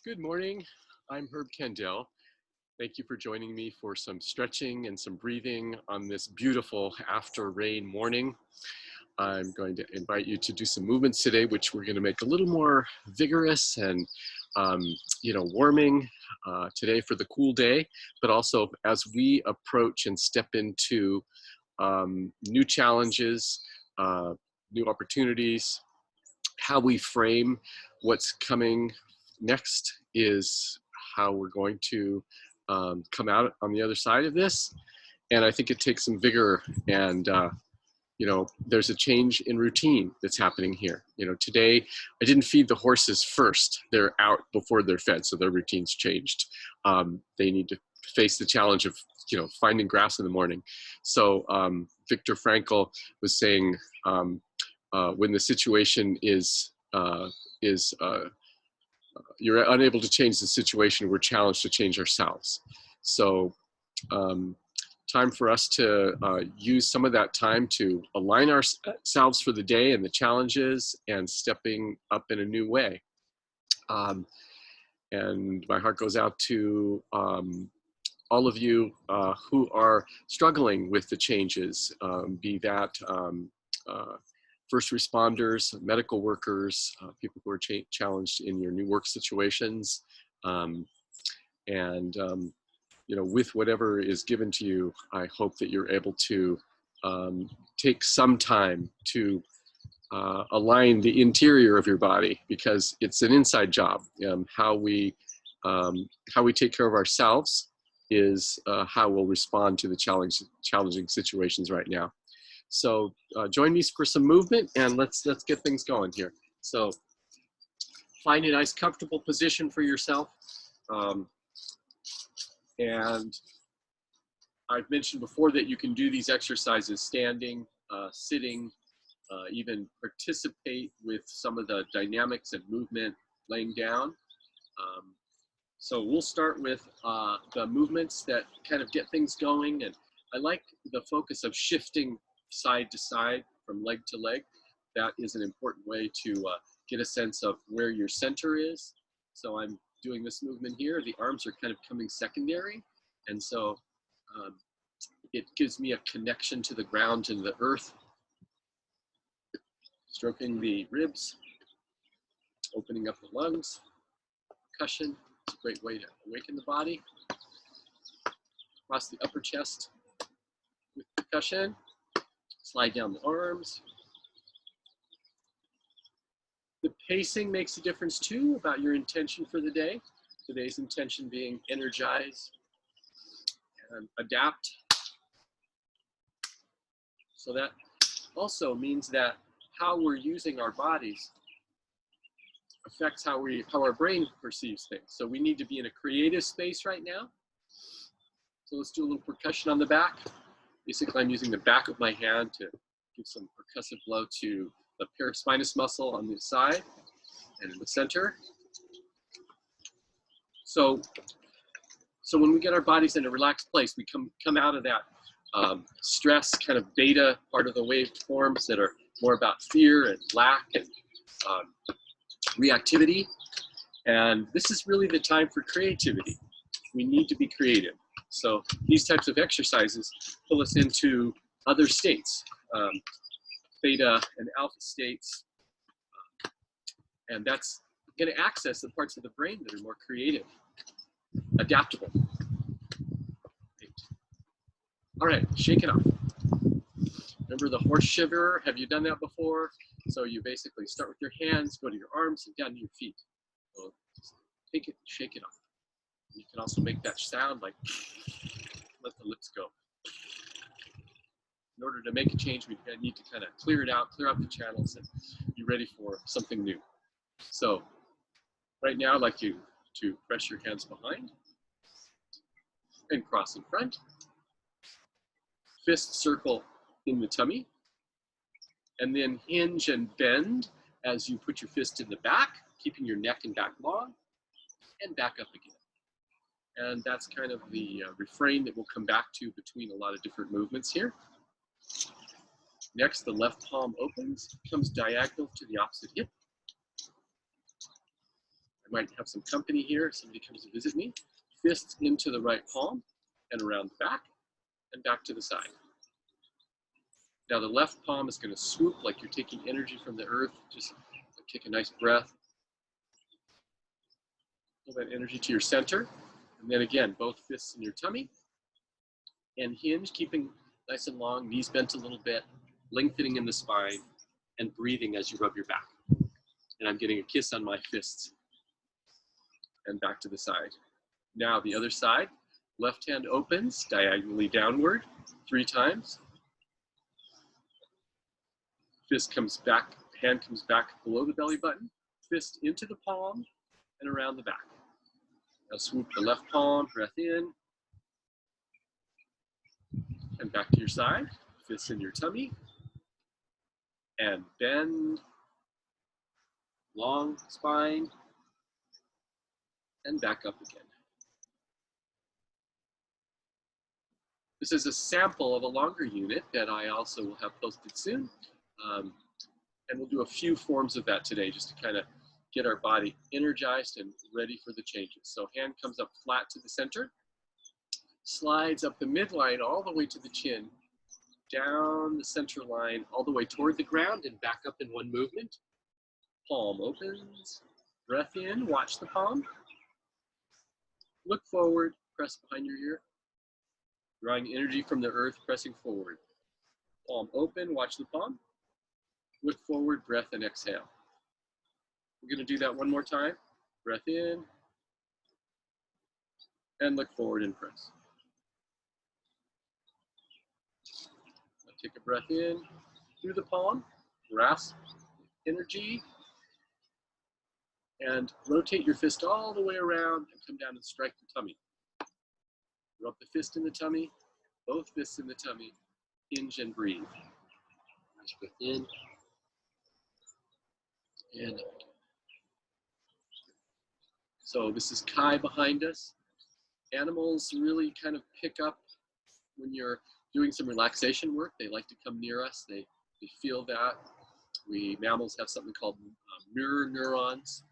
Good morning. I'm Herb Kendall. Thank you for joining me for some stretching and some breathing on this beautiful after rain morning. I'm going to invite you to do some movements today, which we're going to make a little more vigorous and, warming today for the cool day, but also as we approach and step into new challenges, new opportunities. How we frame what's coming next is how we're going to come out on the other side of this. And I think it takes some vigor and, there's a change in routine that's happening here. Today I didn't feed the horses first. They're out before they're fed, so their routine's changed. They need to face the challenge of, finding grass in the morning. So Viktor Frankl was saying, when the situation is you're unable to change the situation, we're challenged to change ourselves. So time for us to use some of that time to align ourselves for the day and the challenges and stepping up in a new way. And my heart goes out to all of you who are struggling with the changes, be that first responders, medical workers, people who are challenged in your new work situations, with whatever is given to you, I hope that you're able to take some time to align the interior of your body, because it's an inside job. How we take care of ourselves is how we'll respond to the challenging situations right now. So join me for some movement, and let's get things going here. So find a nice comfortable position for yourself. And I've mentioned before that you can do these exercises standing, sitting, even participate with some of the dynamics and movement laying down. So we'll start with the movements that kind of get things going. And I like the focus of shifting side to side from leg to leg. That is an important way to get a sense of where your center is. So I'm doing this movement here. The arms are kind of coming secondary. And so it gives me a connection to the ground and the earth. Stroking the ribs, opening up the lungs. Percussion, it's a great way to awaken the body. Across the upper chest with percussion. Slide down the arms. The pacing makes a difference too about your intention for the day. Today's intention being energize and adapt. So that also means that how we're using our bodies affects how our brain perceives things. So we need to be in a creative space right now. So let's do a little percussion on the back. Basically, I'm using the back of my hand to give some percussive blow to the paraspinous muscle on the side and in the center. So when we get our bodies in a relaxed place, we come out of that stress kind of beta part of the waveforms that are more about fear and lack and reactivity. And this is really the time for creativity. We need to be creative. So these types of exercises pull us into other states, theta and alpha states, and that's going to access the parts of the brain that are more creative, adaptable. All right, shake it off. Remember the horse shiver? Have you done that before? So you basically start with your hands, go to your arms, and down to your feet. So just take it, shake it off. You can also make that sound like, let the lips go. In order to make a change, we need to kind of clear it out, clear out the channels, and be ready for something new. So right now, I'd like you to press your hands behind and cross in front. Fist circle in the tummy, and then hinge and bend as you put your fist in the back, keeping your neck and back long, and back up again. And that's kind of the refrain that we'll come back to between a lot of different movements here. Next, the left palm opens, comes diagonal to the opposite hip. I might have some company here. Somebody comes to visit me. Fists into the right palm and around the back and back to the side. Now the left palm is going to swoop like you're taking energy from the earth. Just take a nice breath. Pull that energy to your center. And then again, both fists in your tummy. And hinge, keeping nice and long, knees bent a little bit, lengthening in the spine, and breathing as you rub your back. And I'm getting a kiss on my fists. And back to the side. Now the other side, left hand opens diagonally downward 3 times. Fist comes back, hand comes back below the belly button, fist into the palm and around the back. Now swoop the left palm, breath in, and back to your side, fists in your tummy, and bend, long spine, and back up again. This is a sample of a longer unit that I also will have posted soon. And we'll do a few forms of that today just to kind of get our body energized and ready for the changes. So hand comes up flat to the center, slides up the midline all the way to the chin, down the center line all the way toward the ground and back up in one movement. Palm opens, breath in, watch the palm. Look forward, press behind your ear. Drawing energy from the earth, pressing forward. Palm open, watch the palm. Look forward, breath, and exhale. We're going to do that one more time. Breath in, and look forward and press. Now take a breath in through the palm, grasp energy, and rotate your fist all the way around and come down and strike the tummy. Rub the fist in the tummy, both fists in the tummy, hinge and breathe. Nice breath in, and out. So this is Qi behind us. Animals really kind of pick up when you're doing some relaxation work. They like to come near us. They feel that. We mammals have something called mirror neurons.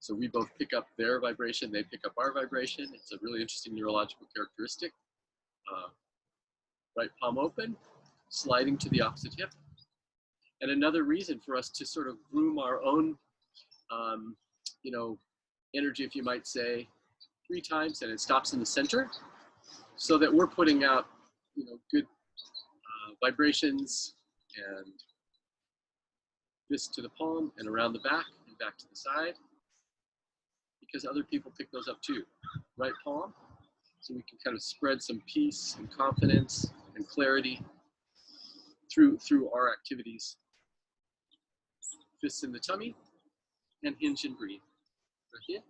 So we both pick up their vibration. They pick up our vibration. It's a really interesting neurological characteristic. Right palm open, sliding to the opposite hip. And another reason for us to sort of groom our own energy, if you might say, 3 times, and it stops in the center, so that we're putting out, good vibrations, and fist to the palm and around the back and back to the side, because other people pick those up too. Right palm, so we can kind of spread some peace and confidence and clarity through our activities. Fists in the tummy, and hinge and breathe. Breath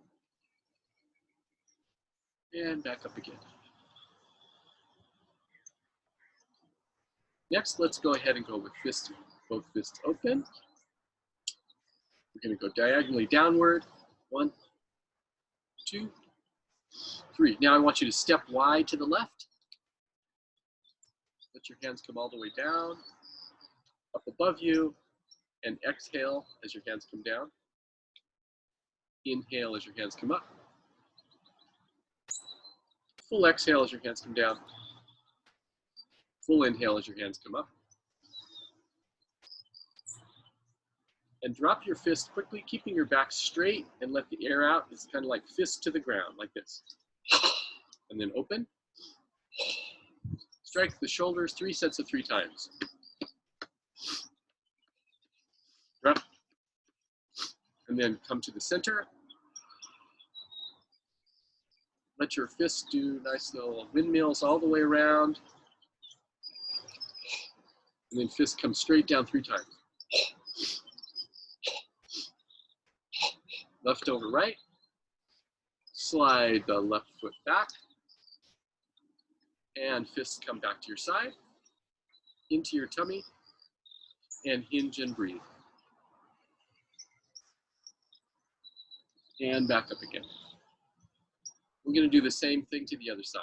in, and back up again. Next, let's go ahead and go with both fists open. We're going to go diagonally downward. 1, 2, 3. Now I want you to step wide to the left. Let your hands come all the way down, up above you, and exhale as your hands come down. Inhale as your hands come up. Full exhale as your hands come down. Full inhale as your hands come up. And drop your fist quickly, keeping your back straight, and let the air out. It's kind of like fist to the ground, like this. And then open. Strike the shoulders 3 sets of 3 times. Drop. And then come to the center. Let your fists do nice little windmills all the way around. And then fist comes straight down 3 times. Left over right. Slide the left foot back. And fists come back to your side. Into your tummy. And hinge and breathe. And back up again. We're going to do the same thing to the other side.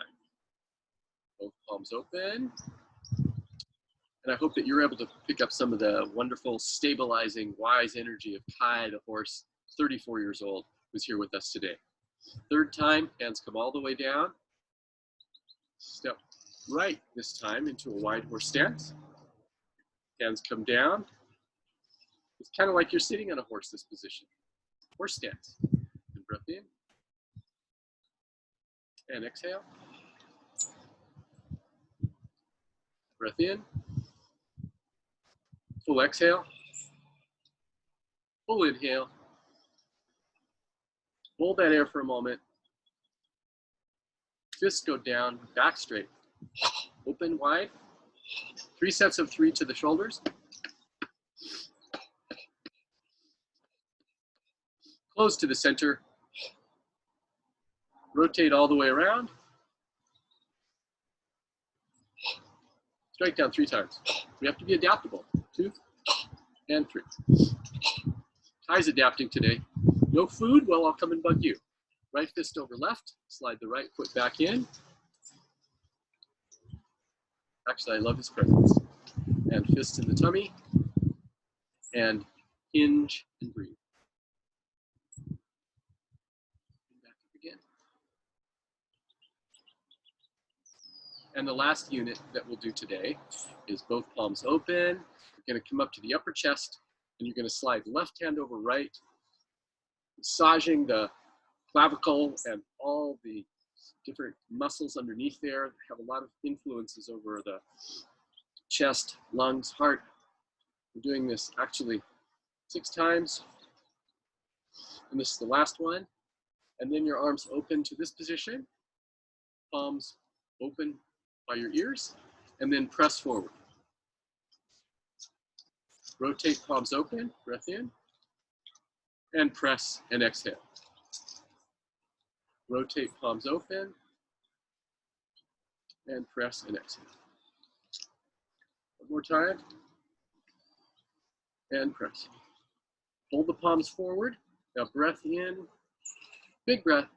Both palms open. And I hope that you're able to pick up some of the wonderful, stabilizing, wise energy of Qi, the horse, 34 years old, who's here with us today. Third time, hands come all the way down. Step right this time into a wide horse stance. Hands come down. It's kind of like you're sitting on a horse, this position. Horse stance. And breath in. And exhale. Breath in. Full exhale. Full inhale. Hold that air for a moment. Fists go down, back straight. Open wide. 3 sets of 3 to the shoulders. Close to the center. Rotate all the way around. Strike down 3 times. We have to be adaptable. 2 and 3. Kai's adapting today. No food? Well, I'll come and bug you. Right fist over left. Slide the right foot back in. Actually, I love his presence. And fist in the tummy. And hinge and breathe. Back up again. And the last unit that we'll do today is both palms open. You're going to come up to the upper chest, and you're going to slide left hand over right, massaging the clavicle and all the different muscles underneath there. Have a lot of influences over the chest, lungs, heart. We're doing this actually 6 times. And this is the last one. And then your arms open to this position, palms open by your ears, and then press forward. Rotate palms open, breath in, and press and exhale. Rotate palms open, and press and exhale. One more time, and press. Hold the palms forward. Now breath in, big breath,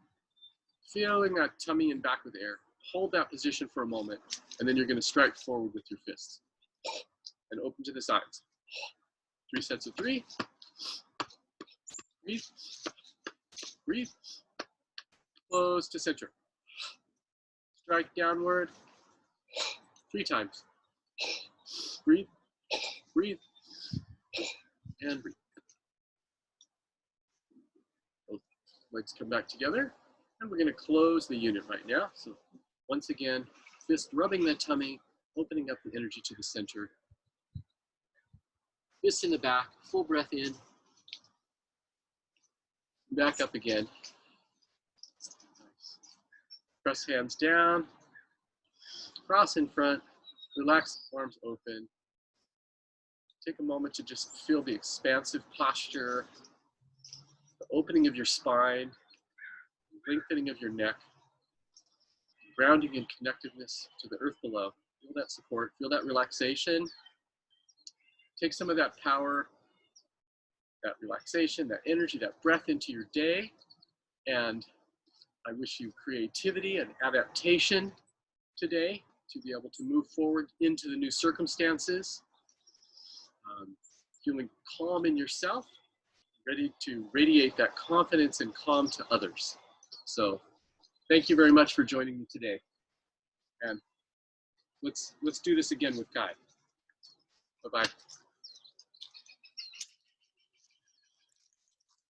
filling that tummy and back with air. Hold that position for a moment, and then you're going to strike forward with your fists. And open to the sides. 3 sets of 3. Breathe. Breathe. Close to center. Strike downward. 3 times. Breathe. Breathe. And breathe. Both legs come back together. And we're going to close the unit right now. So once again, fist rubbing the tummy, opening up the energy to the center. Fist in the back, full breath in. Back up again. Press hands down. Cross in front. Relax the arms open. Take a moment to just feel the expansive posture, the opening of your spine, lengthening of your neck, grounding and connectedness to the earth below. Feel that support, feel that relaxation. Take some of that power, that relaxation, that energy, that breath into your day. And I wish you creativity and adaptation today to be able to move forward into the new circumstances. Feeling calm in yourself, ready to radiate that confidence and calm to others. So thank you very much for joining me today. And let's do this again with Kai. Bye-bye.